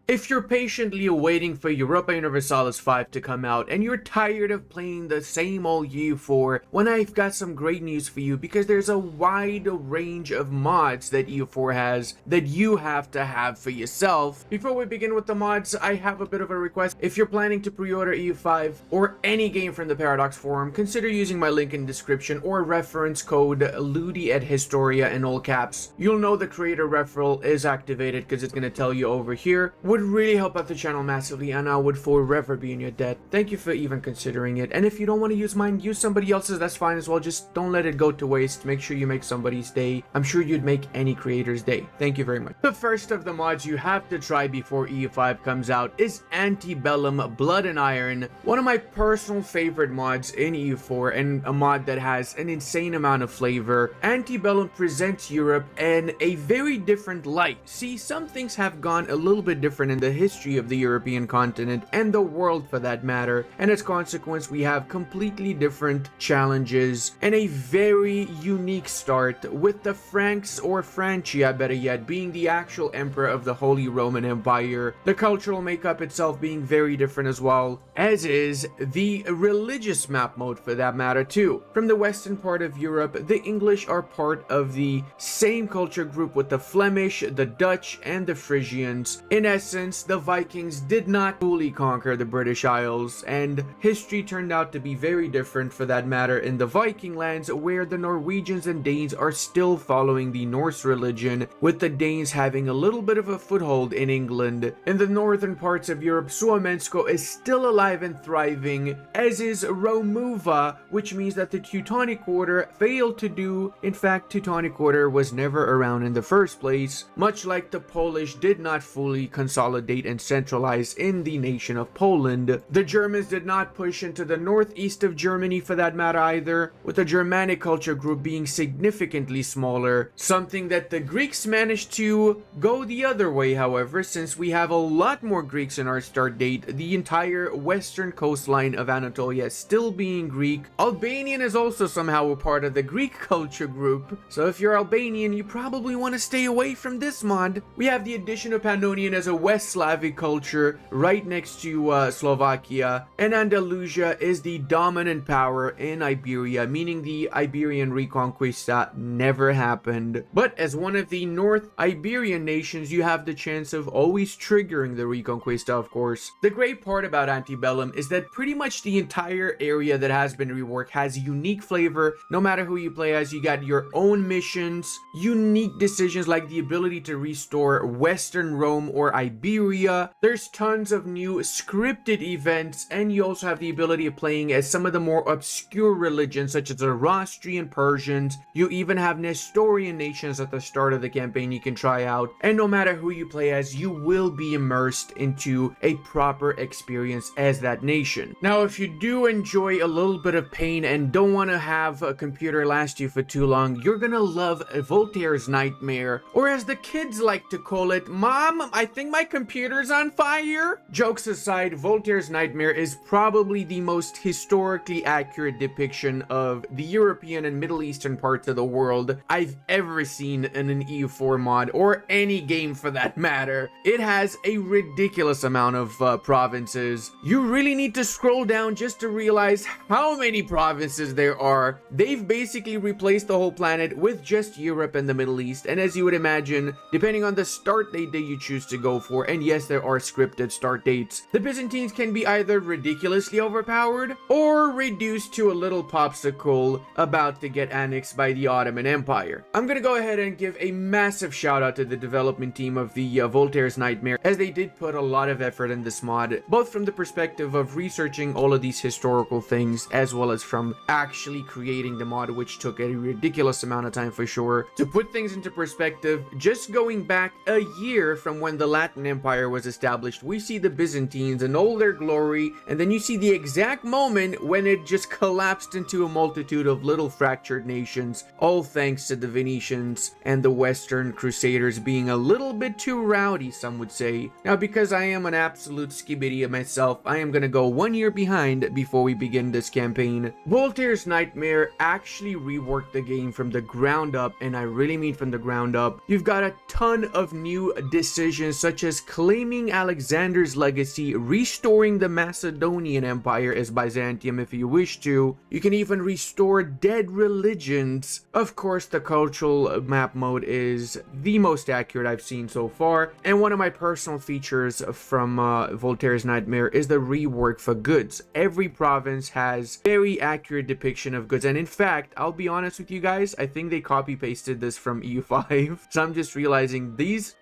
If you're patiently waiting for Europa Universalis 5 to come out and you're tired of playing the same old EU4, well, I've got some great news for you, because there's a wide range of mods that EU4 has that you have to have for yourself. Before we begin with the mods, I have a bit of a request. If you're planning to pre-order EU5 or any game from the Paradox forum, consider using my link in the description or reference code Ludi at Historia in all caps. You'll know the creator referral is activated because it's going to tell you over here. Would really help out the channel massively, and I would forever be in your debt. Thank you for even considering it. And if you don't want to use mine, use somebody else's, that's fine as well. Just don't let it go to waste. Make sure you make somebody's day. I'm sure you'd make any creator's day. Thank you very much. The first of the mods you have to try before EU5 comes out is Antebellum Blood and Iron, one of my personal favorite mods in EU4, and a mod that has an insane amount of flavor. Antebellum presents Europe in a very different light. See, some things have gone a little bit different in the history of the European continent and the world for that matter, and as a consequence we have completely different challenges and a very unique start, with the Franks, or Francia better yet, being the actual emperor of the Holy Roman Empire. The cultural makeup itself being very different as well, as is the religious map mode for that matter too. From the western part of Europe, the English are part of the same culture group with the Flemish, the Dutch, and the Frisians. In essence, the Vikings did not fully conquer the British Isles, and history turned out to be very different for that matter in the Viking lands, where the Norwegians and Danes are still following the Norse religion, with the Danes having a little bit of a foothold in England. In the northern parts of Europe, Suomensko is still alive and thriving, as is Romuva, which means that the Teutonic Order failed to do. In fact, Teutonic Order was never around in the first place, much like the Polish did not fully consolidate and centralize in the nation of Poland. The Germans did not push into the northeast of Germany for that matter either, with the Germanic culture group being significantly smaller, something that the Greeks managed to go the other way. However, since we have a lot more Greeks in our start date, the entire western coastline of Anatolia still being Greek. Albanian is also somehow a part of the Greek culture group, so if you're Albanian, you probably want to stay away from this mod. We have the addition of Pannonian as a West Slavic culture right next to Slovakia, and Andalusia is the dominant power in Iberia, meaning the Iberian Reconquista never happened. But as one of the North Iberian nations, you have the chance of always triggering the Reconquista, of course. The great part about Antebellum is that pretty much the entire area that has been reworked has unique flavor. No matter who you play as, you got your own missions, unique decisions like the ability to restore Western Rome or Iberia. There's tons of new scripted events, and you also have the ability of playing as some of the more obscure religions such as the Zoroastrian Persians. You even have Nestorian nations at the start of the campaign you can try out, and no matter who you play as, you will be immersed into a proper experience as that nation. Now, if you do enjoy a little bit of pain and don't want to have a computer last you for too long, you're gonna love Voltaire's Nightmare, or as the kids like to call it, Mom, I think my computer's on fire. Jokes aside, Voltaire's Nightmare is probably the most historically accurate depiction of the European and Middle Eastern parts of the world I've ever seen in an EU4 mod, or any game for that matter. It has a ridiculous amount of provinces. You really need to scroll down just to realize how many provinces there are. They've basically replaced the whole planet with just Europe and the Middle East, and as you would imagine, depending on the start date that you choose to go for, and yes, there are scripted start dates, the Byzantines can be either ridiculously overpowered or reduced to a little popsicle about to get annexed by the Ottoman Empire. I'm gonna go ahead and give a massive shout out to the development team of the Voltaire's Nightmare, as they did put a lot of effort in this mod, both from the perspective of researching all of these historical things as well as from actually creating the mod, which took a ridiculous amount of time for sure. To put things into perspective, just going back a year from when the Latin Empire was established, we see the Byzantines in all their glory, and then you see the exact moment when it just collapsed into a multitude of little fractured nations, all thanks to the Venetians and the Western Crusaders being a little bit too rowdy, some would say. Now, because I am an absolute skibidi myself, I am gonna go 1 year behind before we begin this campaign. Voltaire's Nightmare actually reworked the game from the ground up, and I really mean from the ground up. You've got a ton of new decisions, such as is claiming Alexander's legacy, restoring the Macedonian Empire as Byzantium if you wish to. You can even restore dead religions. Of course, the cultural map mode is the most accurate I've seen so far, and one of my personal features from Voltaire's Nightmare is the rework for goods. Every province has very accurate depiction of goods, and in fact, I'll be honest with you guys, I think they copy pasted this from EU5. So I'm just realizing these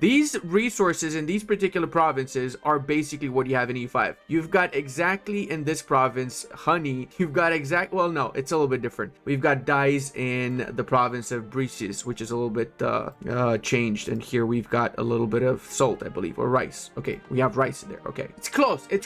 resources in these particular provinces are basically what you have in EU5. You've got exactly in this province honey. You've got well, no, it's a little bit different. We've got dyes in the province of Briseis, which is a little bit changed, and here we've got a little bit of salt, I believe, or rice. Okay, we have rice in there. Okay, it's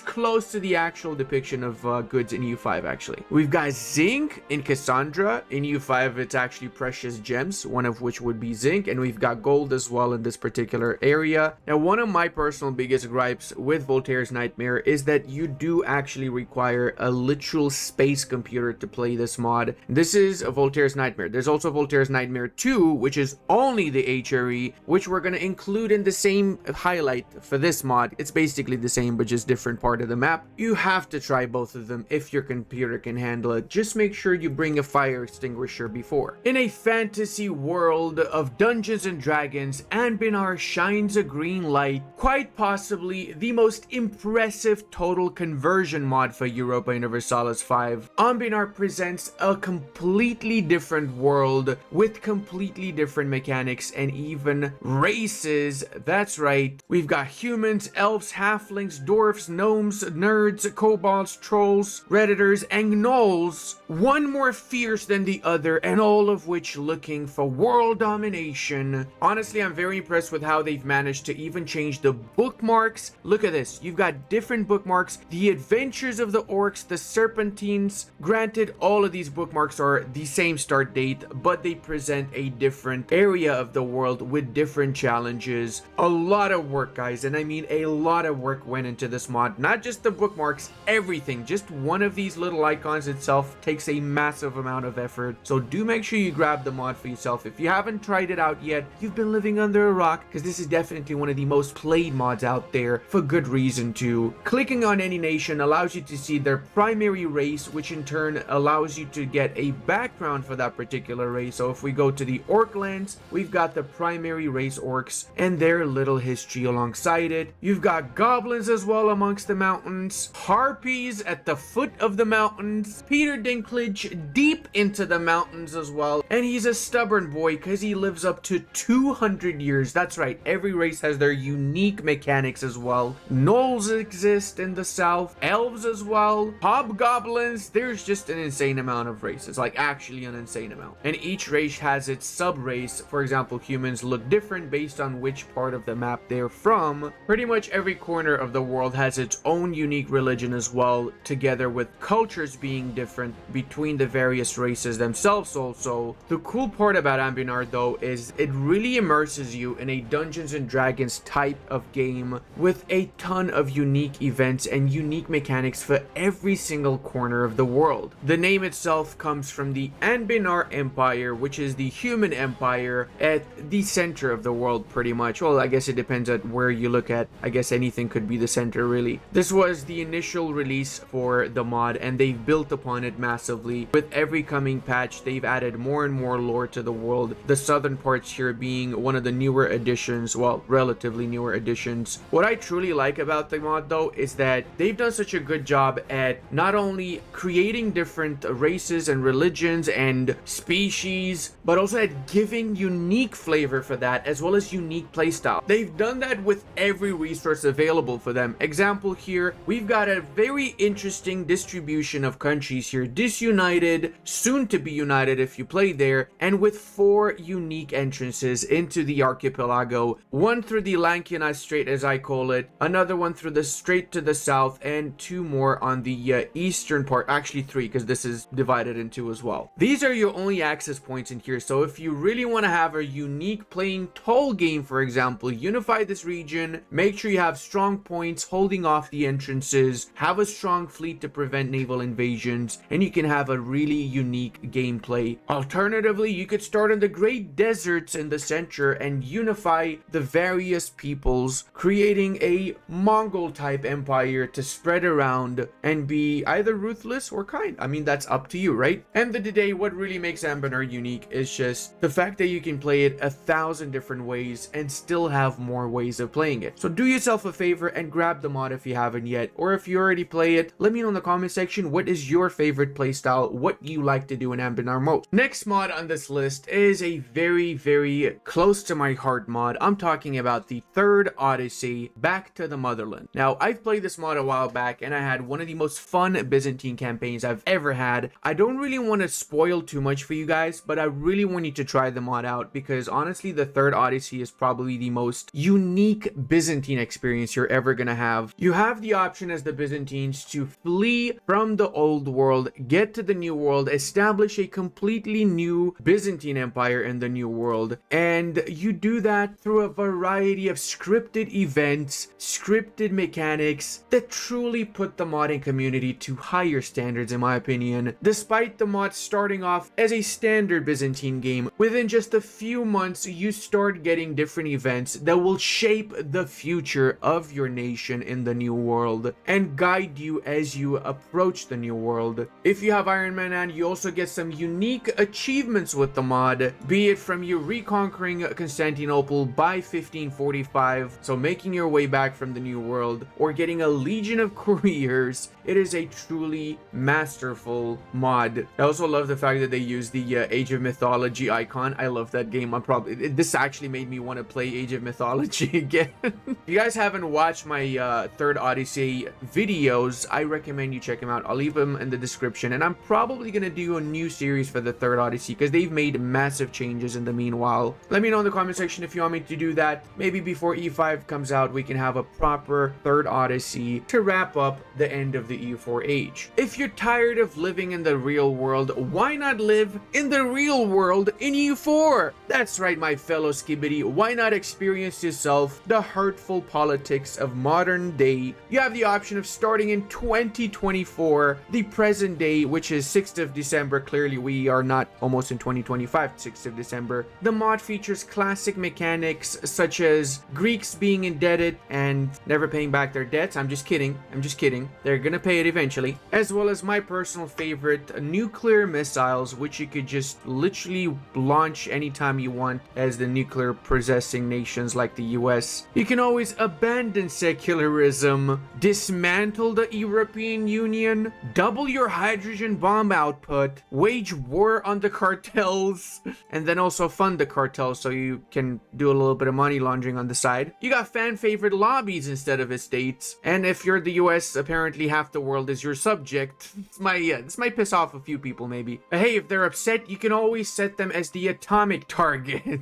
close to the actual depiction of goods in EU5. Actually, we've got zinc in Cassandra. In EU5 it's actually precious gems, one of which would be zinc, and we've got gold as well in this particular area. Now, one of my personal biggest gripes with Voltaire's Nightmare is that you do actually require a literal space computer to play this mod. This is a Voltaire's Nightmare. There's also Voltaire's Nightmare 2, which is only the HRE, which we're going to include in the same highlight for this mod. It's basically the same, but just different part of the map. You have to try both of them if your computer can handle it. Just make sure you bring a fire extinguisher before. In a fantasy world of Dungeons and Dragons, Anbinar shines a green light, quite possibly the most impressive total conversion mod for Europa Universalis 5. Anbinar presents a completely different world with completely different mechanics and even races. That's right, we've got humans, elves, halflings, dwarfs, gnomes, nerds, kobolds, trolls, redditors, and gnolls, one more fierce than the other, and all of which looking for world domination. Honestly, I'm very impressed with how they've managed to even change the bookmarks. Look at this, you've got different bookmarks, the adventures of the orcs, the serpentines. Granted, all of these bookmarks are the same start date, but they present a different area of the world with different challenges. A lot of work, guys, and I mean a lot of work went into this mod. Not just the bookmarks, everything. Just one of these little icons itself takes a massive amount of effort. So do make sure you grab the mod for yourself. If you haven't tried it out yet, you've been living under a rock, because this is definitely one of the most played mods out there, for good reason too. Clicking on any nation allows you to see their primary race, which in turn allows you to get a background for that particular race. So if we go to the orc lands, we've got the primary race orcs and their little history alongside it. You've got goblins as well amongst the mountains, harpies at the foot of the mountains, Peter Dinklage deep into the mountains as well, and he's a stubborn boy because he lives up to 200 years. That's right, every race has their unique mechanics as well. Gnolls exist in the south, elves as well, hobgoblins. There's just an insane amount of races, like actually an insane amount, and each race has its sub race. For example, humans look different based on which part of the map they're from. Pretty much every corner of the world has its own unique religion as well, together with cultures being different between the various races themselves. Also, the cool part about Anbinar though is it really immerses you in a Dungeons and Dragons type of game with a ton of unique events and unique mechanics for every single corner of the world. The name itself comes from the Anbinar Empire, which is the human empire at the center of the world pretty much. Well, I guess it depends on where you look at. I guess anything could be the center really. This was the initial release for the mod, and they've built upon it massively. With every coming patch, they've added more and more lore to the world. The southern parts here being one of the newer additions, well, relatively newer additions. What I truly like about the mod though is that they've done such a good job at not only creating different races and religions and species, but also at giving unique flavor for that, as well as unique playstyle. They've done that with every resource available for them. Example here, we've got a very interesting distribution of countries here, disunited, soon to be united if you play there, and with 4 unique entrances into the archipelago. One through the Lankianite Strait, as I call it, another one through the strait to the south, and 2 more on the eastern part. Actually 3, because this is divided in 2 as well. These are your only access points in here, so if you really want to have a unique playing toll game, for example, unify this region, make sure you have strong points holding off the entrances, have a strong fleet to prevent naval invasions, and you can have a really unique gameplay. Alternatively, you could start in the great deserts in the center and unify the various people Mongols, creating a Mongol-type empire to spread around and be either ruthless or kind. I mean, that's up to you, right? End of the day, what really makes Ambinar unique is just the fact that you can play it 1,000 different ways and still have more ways of playing it. So do yourself a favor and grab the mod if you haven't yet, or if you already play it, let me know in the comment section what is your favorite playstyle, what you like to do in Ambinar most. Next mod on this list is a very, very close to my heart mod. I'm talking about the Third Odyssey, Back to the Motherland. Now, I've played this mod a while back and I had one of the most fun Byzantine campaigns I've ever had. I don't really want to spoil too much for you guys, but I really want you to try the mod out because honestly, the Third Odyssey is probably the most unique Byzantine experience you're ever gonna have. You have the option as the Byzantines to flee from the old world, get to the new world, establish a completely new Byzantine empire in the new world, and you do that through a variety of scripted events, scripted mechanics that truly put the modding community to higher standards in my opinion. Despite the mod starting off as a standard Byzantine game, within just a few months you start getting different events that will shape the future of your nation in the new world and guide you as you approach the new world. If you have Iron Man, and you also get some unique achievements with the mod, be it from you reconquering Constantinople by 1545, so making your way back from the new world, or getting a legion of couriers. It is a truly masterful mod. I also love the fact that they use the Age of Mythology icon. I love that game. This actually made me want to play Age of Mythology again. If you guys haven't watched my Third Odyssey videos, I recommend you check them out. I'll leave them in the description, and I'm probably gonna do a new series for the Third Odyssey because they've made massive changes in the meanwhile. Let me know in the comment section if you want me to do that. Maybe before E5 comes out, we can have a proper Third Odyssey to wrap up the end of the EU4 age. If you're tired of living in the real world, why not live in the real world in EU4? That's right, my fellow Skibidi. Why not experience yourself the hurtful politics of modern day? You have the option of starting in 2024, the present day, which is 6th of December. Clearly, we are not almost in 2025, 6th of December. The mod features classic mechanics such as Greeks being indebted and never paying back their debts. I'm just kidding. They're gonna pay it eventually. As well as my personal favorite, nuclear missiles, which you could just literally launch anytime you want as the nuclear possessing nations like the US. You can always abandon secularism, dismantle the European Union, double your hydrogen bomb output, wage war on the cartels, and then also fund the cartels so you can do a little bit of money laundering on the side. You got fan favorite lobbies instead of estates, and if you're the US, apparently half the world is your subject. This might piss off a few people maybe. But hey, if they're upset, you can always set them as the atomic target.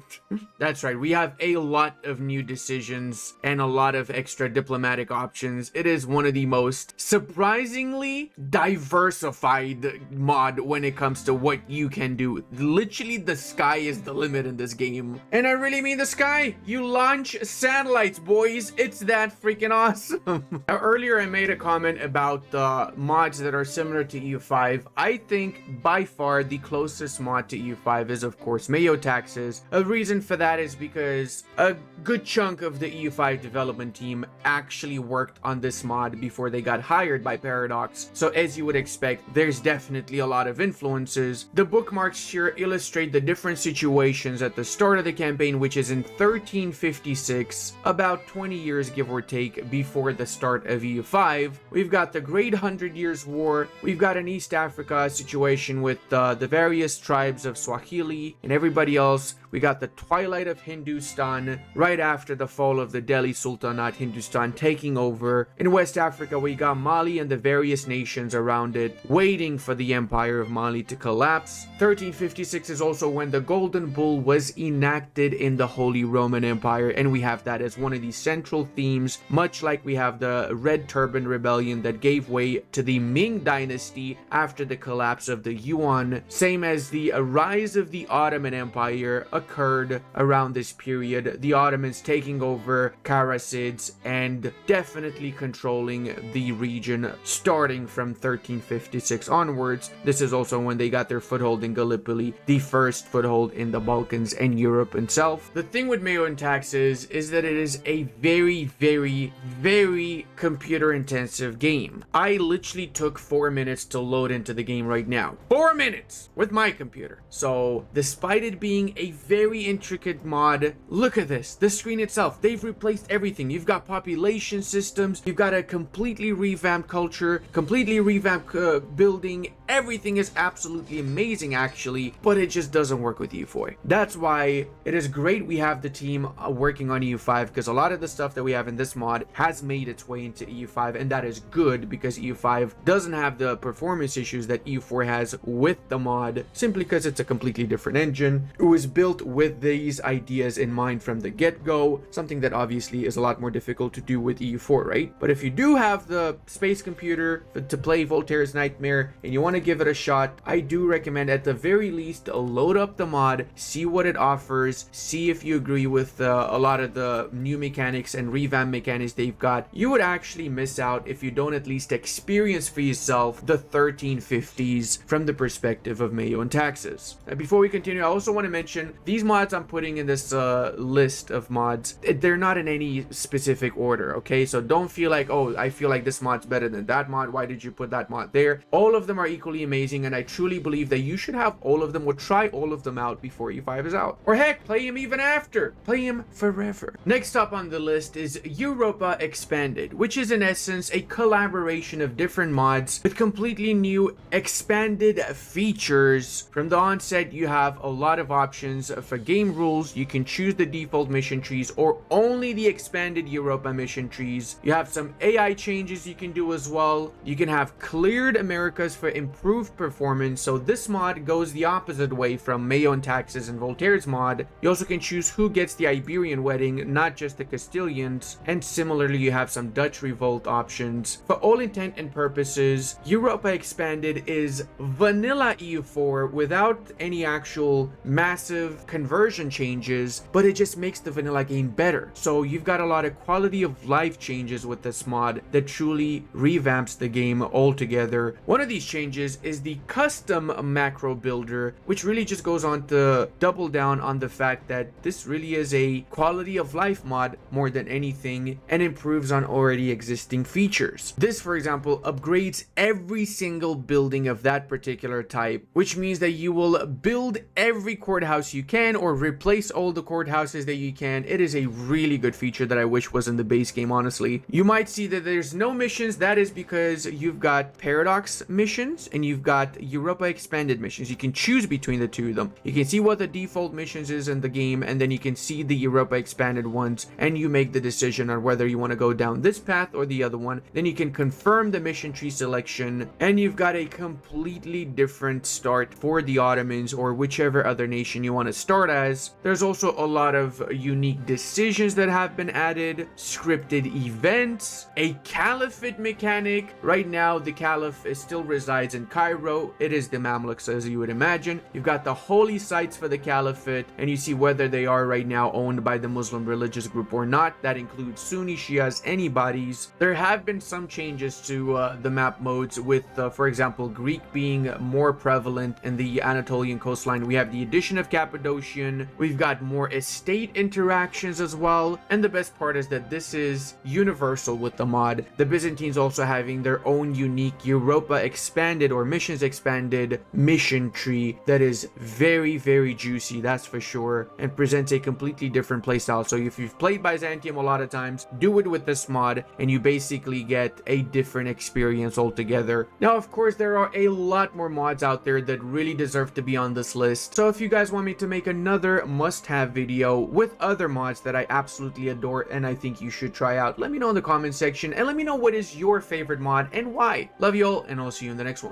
That's right, we have a lot of new decisions and a lot of extra diplomatic options. It is one of the most surprisingly diversified mod when it comes to what you can do. Literally, the sky is the limit in this game. And I really mean the sky. You launch satellites, boys. It's that freaking awesome. Now, earlier I made a comment about mods that are similar to EU5. I think by far the closest mod to EU5 is, of course, Mayo taxes. A reason for that is because a good chunk of the EU5 development team actually worked on this mod before they got hired by Paradox. So as you would expect, there's definitely a lot of influences. The bookmarks here illustrate the different situations at the start of the campaign, which is in 1356, about 20 years give or take before the start of EU5. We've got the Great 100 Years War. We've got an East Africa situation with the various tribes of Swahili and everybody else. We got the twilight of Hindustan right after the fall of the Delhi Sultanate, Hindustan taking over. In West Africa, we got Mali and the various nations around it waiting for the Empire of Mali to collapse. 1356 is also when the Golden Bull was enacted in the Holy Roman Empire, and we have that as one of the central themes, much like we have the Red Turban Rebellion that gave way to the Ming Dynasty after the collapse of the Yuan, same as the rise of the Ottoman Empire occurred around this period, the Ottomans taking over Karasids and definitely controlling the region starting from 1356 onwards. This is also when they got their foothold in Gallipoli, the first foothold in the Balkans and Europe itself. The thing with Mayo and taxes is that it is a very, very, very computer intensive game. I literally took 4 minutes to load into the game right now. 4 minutes with my computer. So despite it being a very intricate mod, look at this. The screen itself, they've replaced everything. You've got population systems, you've got a completely revamped culture, completely revamped building. Everything is absolutely amazing actually, but it just doesn't work with EU4. That's why it is great we have the team working on EU5, because a lot of the stuff that we have in this mod has made its way into EU5, and that is good because EU5 doesn't have the performance issues that EU4 has with the mod, simply because it's a completely different engine. It was built with these ideas in mind from the get-go, something that obviously is a lot more difficult to do with EU4, right? But if you do have the space computer to play Voltaire's Nightmare and you want to give it a shot, I do recommend at the very least load up the mod, see what it offers, see if you agree with a lot of the new mechanics and revamp mechanics they've got. You would actually miss out if you don't at least experience for yourself the 1350s from the perspective of Mayo and taxes. Before we continue, I also want to mention these mods I'm putting in this list of mods, they're not in any specific order, okay? So don't feel like, oh, I feel like this mod's better than that mod, why did you put that mod there? All of them are equally amazing, and I truly believe that you should have all of them or try all of them out before EU5 is out. Or heck, play him even after. Play him forever. Next up on the list is Europa Expanded, which is in essence a collaboration of different mods with completely new expanded features. From the onset, you have a lot of options for game rules. You can choose the default mission trees or only the expanded Europa mission trees. You have some AI changes you can do as well. You can have cleared Americas for improved performance. So this mod goes the opposite way from Mayo and Taxes and Voltaire's mod. You also can choose who gets the Iberian wedding, not just the Castilians. And similarly, you have some Dutch revolt options. For all intent and purposes, Europa Expanded is vanilla EU4 without any actual massive conversion changes, but it just makes the vanilla game better. So you've got a lot of quality of life changes with this mod that truly revamps the game altogether. One of these changes is the custom macro builder, which really just goes on to double down on the fact that this really is a quality of life mod more than anything and improves on already existing features. This, for example, upgrades every single building of that particular type, which means that you will build every courthouse you can or replace all the courthouses that you can. It is a really good feature that I wish was in the base game, honestly. You might see that there's no missions. That is because you've got Paradox missions and you've got Europa Expanded missions. You can choose between the two of them. You can see what the default missions is in the game, and then you can see the Europa Expanded ones, and you make the decision on whether you want to go down this path or the other one. Then you can confirm the mission tree selection, and you've got a completely different start for the Ottomans or whichever other nation you want to start as. There's also a lot of unique decisions that have been added, scripted events, a caliphate mechanic. Right now, the caliph still resides in Cairo. It is the Mamluks, as you would imagine. You've got the holy sites for the caliphate, and you see whether they are right now owned by the Muslim religious group or not. That includes Sunni, Shias, anybody's. There have been some changes to the map modes with, for example, Greek being more prevalent in the Anatolian coastline. We have the addition of Cappadocian. We've got more estate interactions as well. And the best part is that this is universal with the mod. The Byzantines also having their own unique Europa Expanded or Missions Expanded mission tree that is very, very juicy, that's for sure, and presents a completely different playstyle. So if you've played Byzantium a lot of times, do it with this mod and you basically get a different experience altogether. Now, of course, there are a lot more mods out there that really deserve to be on this list. So if you guys want me to make another must-have video with other mods that I absolutely adore and I think you should try out, let me know in the comment section and let me know what is your favorite mod and why. Love you all, and I'll see you in the next one.